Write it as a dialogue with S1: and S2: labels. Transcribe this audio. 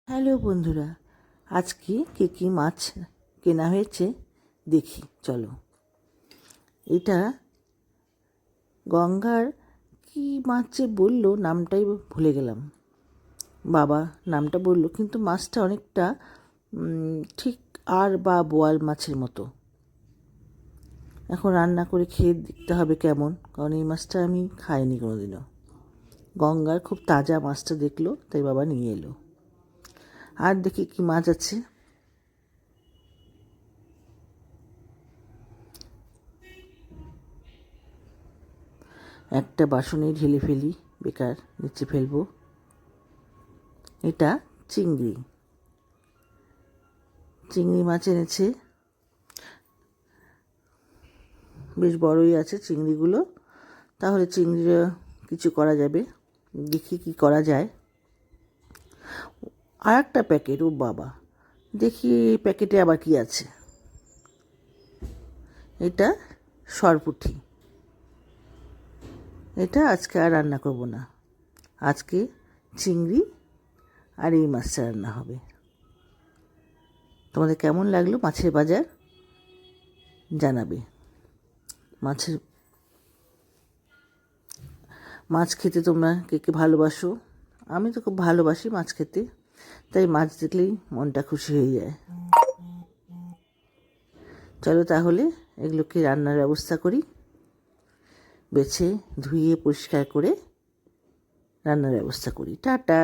S1: Hello বন্ধুরা, আজকে কী মাছ কেনা হয়েছে দেখি চলো। এটা গঙ্গার কী মাছ যে বললো, নামটাই ভুলে গেলাম। বাবা নামটা বললো, কিন্তু মাছটা অনেকটা ঠিক আর বা বোয়াল মাছের মতো। এখন রান্না করে খেয়ে দেখতে হবে কেমন, কারণ এই মাছটা আমি খাইনি কোনোদিনও। গঙ্গার খুব তাজা মাছটা দেখলো, তাই বাবা নিয়ে এলো। আর দেখি কি মাছ আছে। একটা বাসনে ঢেলে ফেলি, বেকার নিচে ফেলবো। এটা চিংড়ি মাছ এনেছে, বেশ বড়ই আছে চিংড়িগুলো। তাহলে চিংড়িটা কিছু করা যাবে, দেখি কি করা যায়। আর একটা প্যাকেট, ও বাবা, দেখি প্যাকেটে আবার কি আছে। এটা সরপুঁটি। এটা আজকে আর রান্না করব না, আজকে চিংড়ি আর এই মাছটা রান্না হবে। তোমাদের কেমন লাগলো মাছের বাজার জানাবে। মাছ খেতে তোমরা কে কে ভালোবাসো? আমি তো খুব ভালোবাসি মাছ খেতে, তাই মাছ দেখলেই মনটা খুশি হয়ে যায়। চলো তাহলে এগুলোকে রান্নার ব্যবস্থা করি, বেছে ধুয়ে পরিষ্কার করে রান্নার ব্যবস্থা করি। টাটা।